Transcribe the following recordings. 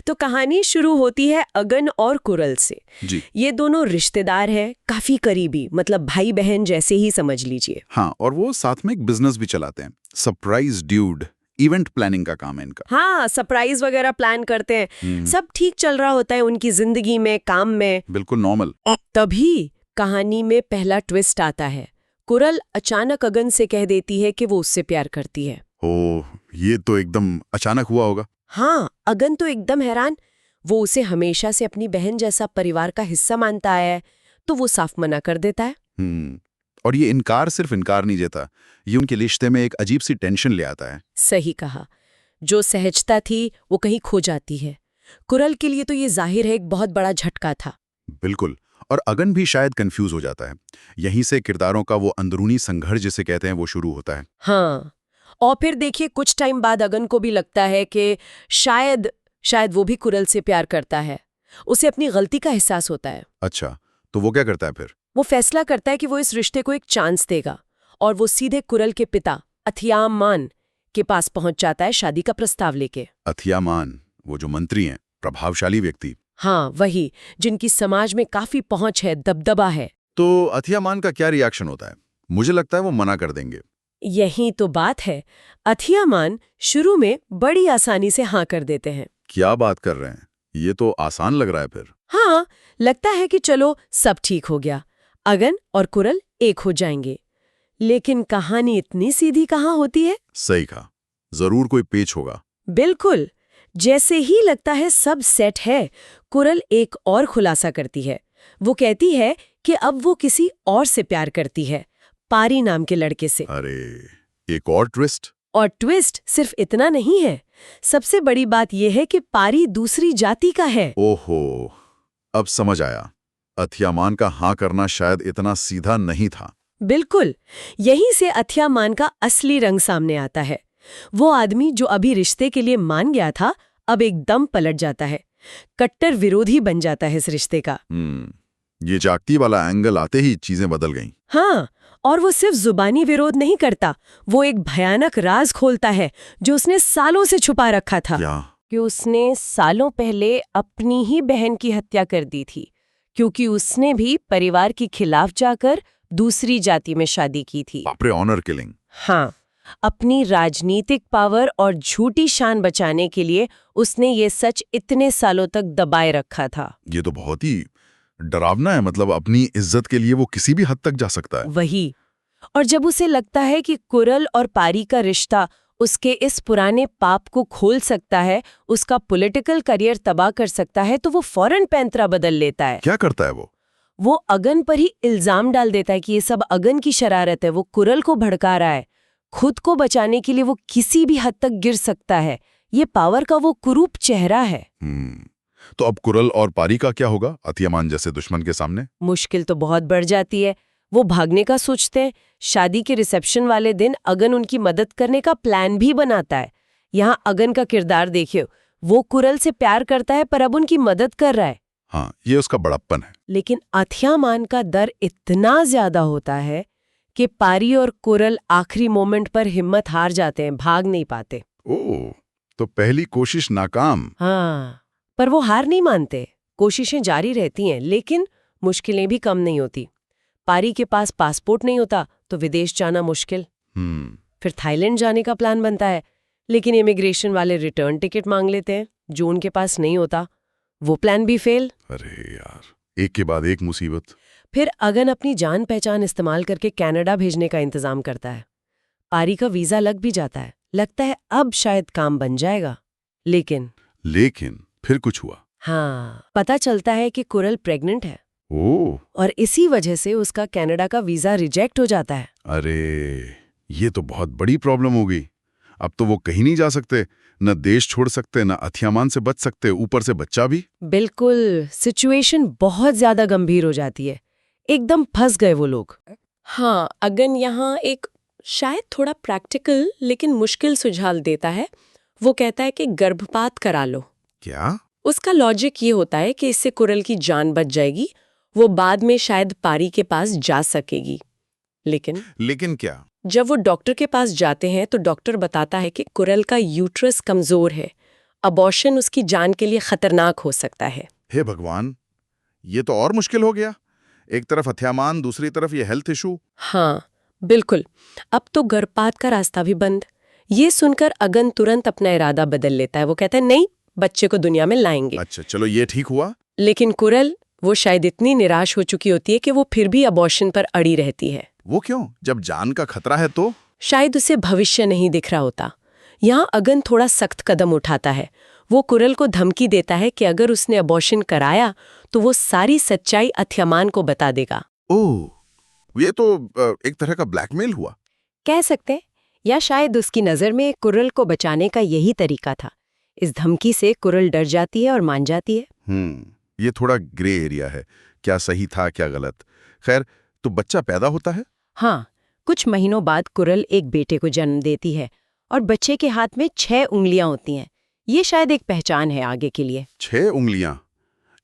तो कहानी शुरू होती है अगन और कुरल से। जी। ये दोनों रिश्तेदार हैं, काफी करीबी, मतलब भाई बहन जैसे ही समझ लीजिए। हाँ, और वो साथ में एक बिजनेस भी चलाते हैं। सरप्राइज ड्यूड इवेंट प्लानिंग का काम है इनका। हाँ, सरप्राइज वगैरह प्लान करते हैं। सब ठीक चल रहा होता है उनकी जिंदगी में, काम में, बिल्कुल नॉर्मल। तभी कहानी में पहला ट्विस्ट आता है। कुरल अचानक अगन से कह देती है कि वो उससे प्यार करती है। ओह, ये तो एकदम अचानक हुआ होगा। हाँ, अगन तो एकदम हैरान। वो उसे हमेशा से अपनी बहन जैसा परिवार का हिस्सा मानता है, तो वो साफ मना कर देता है। और ये इनकार सिर्फ इनकार नहीं देता, ये उनके रिश्ते में एक अजीब सी टेंशन ले आता है। सही कहा। जो सहजता थी वो कहीं खो जाती है। कुरल के लिए तो ये जाहिर है एक बहुत बड़ा झटका था। बिल्कुल। और अगन भी शायद कंफ्यूज हो जाता है। यहीं से किरदारों का वो अंदरूनी संघर्ष जिसे कहते हैं वो शुरू होता है। हाँ, और फिर देखिए कुछ टाइम बाद अगन को भी लगता है कि शायद वो भी कुरल से प्यार करता है। उसे अपनी गलती का एहसास होता है। अच्छा, तो वो क्या करता है फिर? वो फैसला करता है कि वो इस रिश्ते को एक चांस देगा, और वो सीधे कुरल के पिता अथियामान के पास पहुंच जाता है शादी का प्रस्ताव लेके। अथियामान, वो जो मंत्री हैं, प्रभावशाली व्यक्ति। हाँ, वही, जिनकी समाज में काफी पहुंच है, दबदबा है। तो अथियामान का क्या रिएक्शन होता है? मुझे लगता है वो मना कर देंगे। यही तो बात है। अथियामान शुरू में बड़ी आसानी से हाँ कर देते हैं। क्या बात कर रहे हैं? ये तो आसान लग रहा है फिर। हाँ, लगता है कि चलो सब ठीक हो गया, अगन और कुरल एक हो जाएंगे। लेकिन कहानी इतनी सीधी कहाँ होती है? सही कहा, जरूर कोई पेच होगा। बिल्कुल। जैसे ही लगता है सब सेट है, कुरल एक और खुलासा करती है। वो कहती है कि अब वो किसी और से प्यार करती है, पारी नाम के लड़के से। अरे, एक और ट्विस्ट। और ट्विस्ट सिर्फ इतना नहीं है। सबसे बड़ी बात यह है कि पारी दूसरी जाति का है। ओहो, अब समझ आया। अथियामान का हाँ करना शायद इतना सीधा नहीं था। बिल्कुल। यहीं से अथियामान का असली रंग सामने आता है। वो आदमी जो अभी रिश्ते के लिए मान गया था, अब एकदम पलट जाता है, कट्टर विरोधी बन जाता है इस रिश्ते का। ये जागती वाला एंगल आते ही चीजें बदल गईं। हाँ, और वो सिर्फ जुबानी विरोध नहीं करता, वो एक भयानक राज खोलता है जो उसने सालों से छुपा रखा था। क्या? कि उसने सालों पहले अपनी ही बहन की हत्या कर दी थी, क्योंकि उसने भी परिवार के खिलाफ जाकर दूसरी जाति में शादी की थी। बाप रे, ऑनर किलिंग। हाँ, अपनी राजनीतिक पावर और झूठी शान बचाने के लिए उसने ये सच इतने सालों तक दबाए रखा था। ये तो बहुत ही डरावना है। मतलब अपनी इज्जत के लिए वो किसी भी हद तक जा सकता है। वही। और जब उसे लगता है कि कुरल और पारी का रिश्ता उसके इस पुराने पाप को खोल सकता है, उसका पॉलिटिकल करियर तबाह कर सकता है, तो वो फौरन पैंतरा बदल लेता है। क्या करता है वो? वो अगन पर ही इल्जाम डाल देता है कि ये सब अगन की शरारत है, वो कुरल को भड़का रहा है। खुद को बचाने के लिए वो किसी भी हद तक गिर सकता है। ये पावर का वो कुरूप चेहरा है। तो अब कुरल और पारी का क्या होगा अथियामान जैसे दुश्मन के सामने? मुश्किल तो बहुत बढ़ जाती है। वो भागने का सोचते हैं। शादी के रिसेप्शन वाले दिन अगन उनकी मदद करने का प्लान भी बनाता है। यहाँ अगन का किरदार देखिए, वो कुरल से प्यार करता है पर अब उनकी मदद कर रहा है। हाँ, ये उसका बड़प्पन है। लेकिन अथियामान का डर इतना ज्यादा होता है कि पारी और कुरल आखिरी मोमेंट पर हिम्मत हार जाते हैं, भाग नहीं पाते। ओह, तो पहली कोशिश नाकाम। हाँ, पर वो हार नहीं मानते, कोशिशें जारी रहती हैं, लेकिन मुश्किलें भी कम नहीं होती। पारी के पास पासपोर्ट नहीं होता तो विदेश जाना मुश्किल। फिर थाईलैंड जाने का प्लान बनता है, लेकिन इमिग्रेशन वाले रिटर्न टिकट मांग लेते हैं जो उनके पास नहीं होता। वो प्लान भी फेल। अरे यार, एक के बाद एक मुसीबत। फिर अगन अपनी जान पहचान इस्तेमाल करके कनाडा भेजने का इंतजाम करता है। पारी का वीजा लग भी जाता है, लगता है अब शायद काम बन जाएगा। लेकिन फिर कुछ हुआ। हाँ, पता चलता है कि कुरल प्रेग्नेंट है। ओह, और इसी वजह से उसका कनाडा का वीजा रिजेक्ट हो जाता है। अरे, ये तो बहुत बड़ी प्रॉब्लम हो गई। अब तो वो कहीं नहीं जा सकते, न देश छोड़ सकते, न अथियामान से बच सकते, ऊपर से बच्चा भी। बिल्कुल, सिचुएशन बहुत ज्यादा गंभीर हो जाती है। एकदम फंस गए वो लोग। हाँ, अगन यहाँ एक शायद थोड़ा प्रैक्टिकल लेकिन मुश्किल सुझाव देता है। वो कहता है कि गर्भपात करा लो। क्या? उसका लॉजिक ये होता है कि इससे कुरल की जान बच जाएगी, वो बाद में शायद पारी के पास जा सकेगी। लेकिन क्या? जब वो डॉक्टर के पास जाते हैं तो डॉक्टर बताता है कि कुरल का यूट्रस कमजोर है अबॉर्शन उसकी जान के लिए खतरनाक हो सकता है। हे भगवान, ये तो और मुश्किल हो गया। एक तरफ हत्यामान, दूसरी तरफ ये हेल्थ इशू। हाँ बिल्कुल। अब तो गर्भपात का रास्ता भी बंद। ये सुनकर अगन तुरंत अपना इरादा बदल लेता है। वो कहता है नहीं, बच्चे को दुनिया में लाएंगे। अच्छा चलो, ये ठीक हुआ। लेकिन कुरल, वो शायद इतनी निराश हो चुकी होती है कि वो फिर भी अबॉर्शन पर अड़ी रहती है। वो क्यों? जब जान का खतरा है तो? शायद उसे भविष्य नहीं दिख रहा होता। यहाँ अगन थोड़ा सख्त कदम उठाता है। वो कुरल को धमकी देता है कि अगर उसने अबॉर्शन कराया तो वो सारी सच्चाई अथयमान को बता देगा। ओह, ये तो एक तरह का ब्लैकमेल हुआ। कह सकते, या शायद उसकी नज़र में कुरल को बचाने का यही तरीका था। इस धमकी से कुरल डर जाती है और मान जाती है। ये थोड़ा ग्रे एरिया है, क्या सही था क्या गलत। खैर, तो बच्चा पैदा होता है? हाँ, कुछ महीनों बाद कुरल एक बेटे को जन्म देती है और बच्चे के हाथ में 6 उंगलियां होती हैं। ये शायद एक पहचान है आगे के लिए। 6 उंगलियां,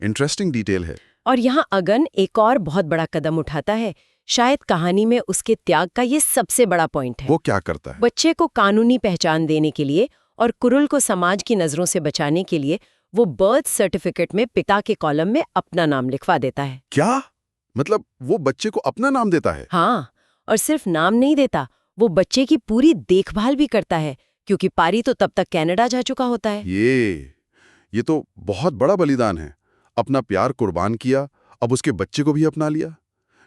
इंटरेस्टिंग डिटेल है। और यहाँ अगन एक और बहुत बड़ा कदम उठाता है। शायद कहानी में उसके त्याग का ये सबसे बड़ा पॉइंट है। वो क्या करता है? बच्चे को कानूनी पहचान देने के लिए और कुरल को समाज की नजरों से बचाने के लिए वो बर्थ सर्टिफिकेट में पिता के कॉलम में अपना नाम लिखवा देता है। क्या मतलब, वो बच्चे को अपना नाम देता है? हाँ, और सिर्फ नाम नहीं देता, वो बच्चे की पूरी देखभाल भी करता है, क्योंकि पारी तो तब तक कनाडा जा चुका होता है। ये तो बहुत बड़ा बलिदान है। अपना प्यार कुर्बान किया, अब उसके बच्चे को भी अपना लिया।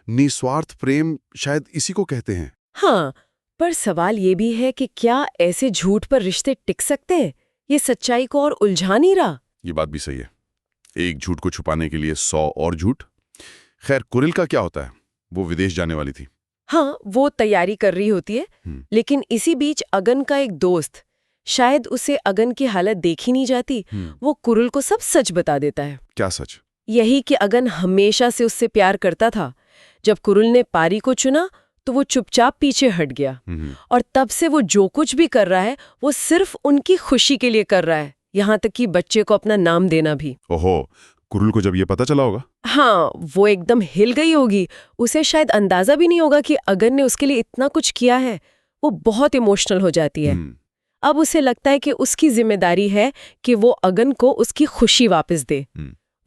निस्वार्थ प्रेम शायद इसी को कहते हैं। हाँ, पर सवाल ये भी है कि क्या ऐसे झूठ पर रिश्ते टिक सकते हैं? ये सच्चाई को और उलझा नहीं रहा। ये बात भी सही है। एक झूठ को छुपाने के लिए 100 और झूठ। खैर, कुरिल का क्या होता है? वो विदेश जाने वाली थी। हाँ, वो तैयारी कर रही होती है, लेकिन इसी बीच अगन का एक दोस्त, शायद उसे अगन की हालत देखी नहीं जाती, वो कुरिल को सब सच बता देता है। क्या सच? यही कि अगन हमेशा से उससे प्यार करता था। जब कुरिल ने पारी को चुना तो वो चुपचाप पीछे हट गया, और तब से वो जो कुछ भी कर रहा है वो सिर्फ उनकी खुशी के लिए कर रहा है, यहाँ तक कि बच्चे को अपना नाम देना भी। ओहो, कुरिल को जब ये पता चला होगा? हाँ, वो एकदम हिल गई होगी। उसे शायद अंदाजा भी नहीं होगा कि अगन ने उसके लिए इतना कुछ किया है। वो बहुत इमोशनल हो जाती है। अब उसे लगता है कि उसकी जिम्मेदारी है कि वो अगन को उसकी खुशी वापस दे।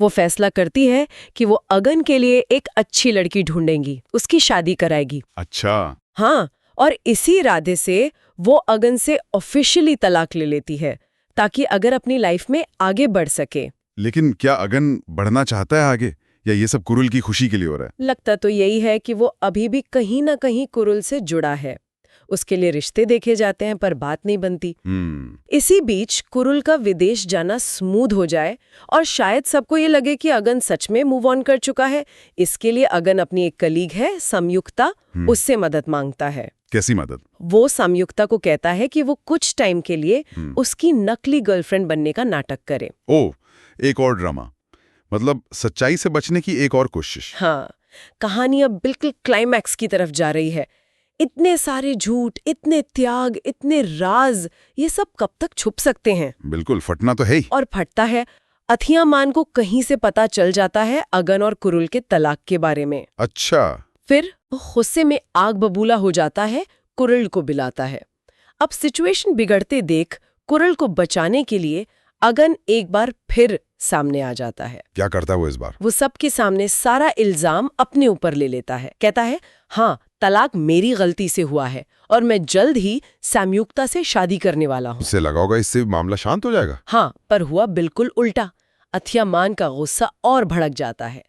वो फैसला करती है कि वो अगन के लिए एक अच्छी लड़की ढूंढेंगी, उसकी शादी कराएगी। अच्छा। हाँ, और इसी इरादे से वो अगन से ऑफिशियली तलाक ले लेती है, ताकि अगर अपनी लाइफ में आगे बढ़ सके। लेकिन क्या अगन बढ़ना चाहता है आगे, या ये सब कुरिल की खुशी के लिए हो रहा है? लगता तो यही है कि वो अभी भी कहीं ना कहीं कुरिल से जुड़ा है। उसके लिए रिश्ते देखे जाते हैं पर बात नहीं बनती। इसी बीच कुरिल का विदेश जाना स्मूथ हो जाए और शायद सबको ये लगे कि अगन सच में मूव ऑन कर चुका है। इसके लिए अगन अपनी एक कलीग है संयुक्ता, उससे मदद मांगता है। कैसी मदद? वो संयुक्ता को कहता है कि वो कुछ टाइम के लिए उसकी नकली गर्लफ्रेंड बनने का नाटक करे। ओह, एक और ड्रामा, मतलब सच्चाई से बचने की एक और कोशिश। हाँ, कहानी अब बिल्कुल क्लाइमैक्स की तरफ जा रही है। इतने सारे झूठ, इतने त्याग, इतने राज, ये सब कब तक छुप सकते हैं? बिल्कुल, फटना तो है ही। और फटता है। अथियामान को कहीं से पता चल जाता है अगन और कुरिल के तलाक के बारे में। अच्छा। फिर वो गुस्से में आग बबूला हो जाता है, कुरिल को बुलाता है। अब सिचुएशन बिगड़ते देख कुरिल को बचाने के लिए अगन एक बार फिर सामने आ जाता है। क्या करता है वो इस बार? वो सबके सामने सारा इल्जाम अपने ऊपर ले लेता है। कहता है, हाँ, तलाक मेरी गलती से हुआ है और मैं जल्द ही संयुक्ता से शादी करने वाला हूँ। उससे लगा होगा इससे मामला शांत हो जाएगा। हाँ, पर हुआ बिल्कुल उल्टा। अथियामान का गुस्सा और भड़क जाता है।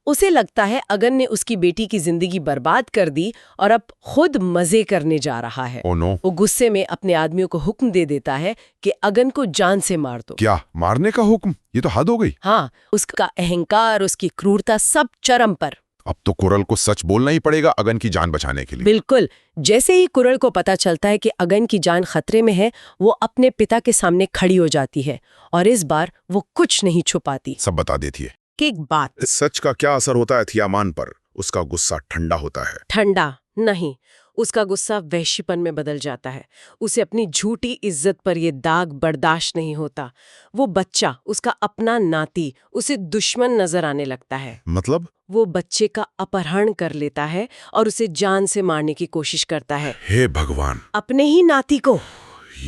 उसे लगता है अगन ने उसकी बेटी की जिंदगी बर्बाद कर दी और अब खुद मजे करने जा रहा है। Oh no. वो गुस्से में अपने आदमियों को हुक्म दे देता है कि अगन को जान से मार दो। क्या मारने का हुक्म? ये तो हद हो गई। हाँ, उसका अहंकार, उसकी क्रूरता सब चरम पर। अब तो कुरिल को सच बोलना ही पड़ेगा अगन की जान बचाने के लिए। बिल्कुल। जैसे ही कुरिल को पता चलता है कि अगन की जान खतरे में है, वो अपने पिता के सामने खड़ी हो जाती है और इस बार वो कुछ नहीं छुपाती, सब बता देती है। कि एक बात। सच का क्या असर होता है थियामान पर? उसका गुस्सा ठंडा होता है। ठंडा नहीं, उसका गुस्सा वहशीपन में बदल जाता है। उसे अपनी झूठी इज्जत पर ये दाग बर्दाश्त नहीं होता। वो बच्चा, उसका अपना नाती, उसे दुश्मन नजर आने लगता है। मतलब? वो बच्चे का अपहरण कर लेता है और उसे जान से मारने की कोशिश करता है। हे भगवान! अपने ही नाती को।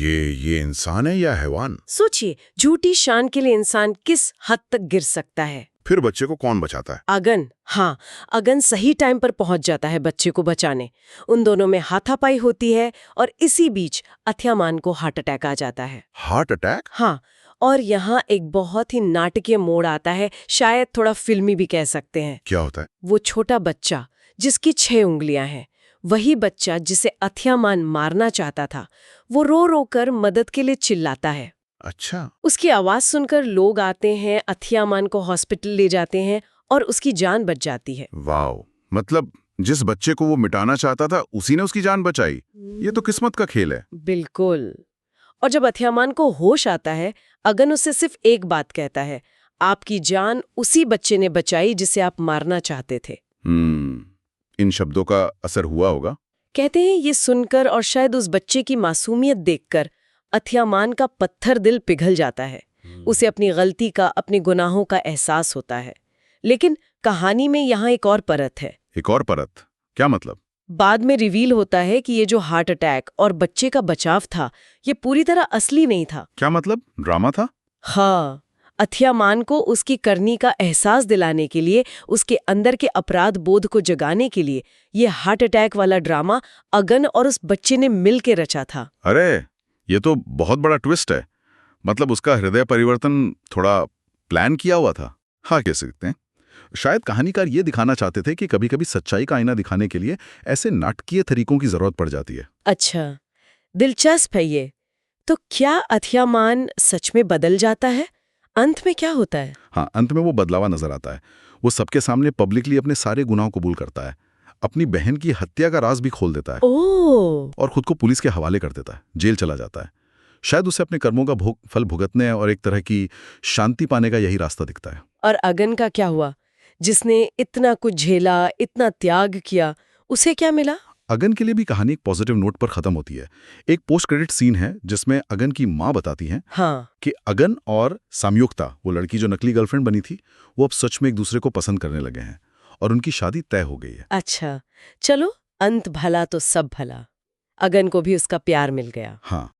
ये इंसान है या हैवान? सोचिए, झूठी शान के लिए इंसान किस हद तक गिर सकता है। फिर बच्चे को कौन बचाता है? अगन, हाँ, अगन सही टाइम पर पहुंच जाता है बच्चे को बचाने। उन दोनों में हाथापाई होती है और इसी बीच अथ्यामान को हार्ट अटैक आ जाता है। Heart attack? हाँ, और यहाँ एक बहुत ही नाटकीय मोड़ आता है, शायद थोड़ा फिल्मी भी कह सकते हैं। क्या होता है? वो छोटा बच्चा जिसकी 6 उंगलियां हैं, वही बच्चा जिसे अथ्यामान मारना चाहता था, वो रो रो कर मदद के लिए चिल्लाता है। अच्छा। उसकी आवाज सुनकर लोग आते हैं, अथ्यामान को हॉस्पिटल ले जाते हैं और उसकी जान बच जाती है। वाओ, मतलब जिस बच्चे को वो मिटाना चाहता था उसी ने उसकी जान बचाई। ये तो किस्मत का खेल है। बिल्कुल। और जब अथ्यामान को होश आता है, अगन उससे सिर्फ एक बात कहता है, आपकी जान उसी बच्चे ने बचाई जिसे आप मारना चाहते थे। इन शब्दों का असर हुआ होगा। कहते हैं ये सुनकर और शायद उस बच्चे की मासूमियत देखकर अथ्यामान का पत्थर दिल पिघल जाता है। उसे अपनी गलती का, अपने गुनाहों का एहसास होता है। लेकिन कहानी में यहाँ एक और परत है। एक और परत? क्या मतलब? बाद में रिवील होता है कि ये जो हार्ट अटैक और बच्चे का बचाव था, ये पूरी तरह असली नहीं था। क्या मतलब? ड्रामा था? हाँ, अथ्यामान को उसकी करनी का एहसास दिलाने के लिए, उसके अंदर के अपराध बोध को जगाने के लिए, ये हार्ट अटैक वाला ड्रामा अगन और उस बच्चे ने मिल के रचा था। अरे, ये तो बहुत बड़ा ट्विस्ट है। मतलब उसका हृदय परिवर्तन थोड़ा प्लान किया हुआ था। हाँ, कह सकते हैं। शायद कहानीकार ये दिखाना चाहते थे कि कभी-कभी सच्चाई का आईना दिखाने के लिए ऐसे नाटकीय तरीकों की जरूरत पड़ जाती है। अच्छा, दिलचस्प है ये। तो क्या अथ्यामान सच में बदल जाता है? अंत में क्या होता है? हाँ, अंत में वो बदलावा नजर आता है। वो सबके सामने पब्लिकली अपने सारे गुनाह कबूल करता है, अपनी बहन की हत्या का राज भी खोल देता है ओह! और खुद को पुलिस के हवाले कर देता है, जेल चला जाता है। शायद उसे अपने कर्मों का फल भुगतने और एक तरह की शांति पाने का यही रास्ता दिखता है। और अगन का क्या हुआ? जिसने इतना कुछ झेला, इतना त्याग किया, उसे क्या मिला? अगन के लिए भी कहानी एक पॉजिटिव नोट पर खत्म होती है। एक पोस्ट क्रेडिट सीन है जिसमें अगन की माँ बताती हैं कि अगन और सामयुक्ता, वो लड़की जो नकली गर्लफ्रेंड बनी थी, वो अब सच में एक दूसरे को पसंद करने लगे हैं और उनकी शादी तय हो गई है। अच्छा, चलो, अंत भला तो सब भला। अगन को भी उसका प्यार मिल गया। हाँ।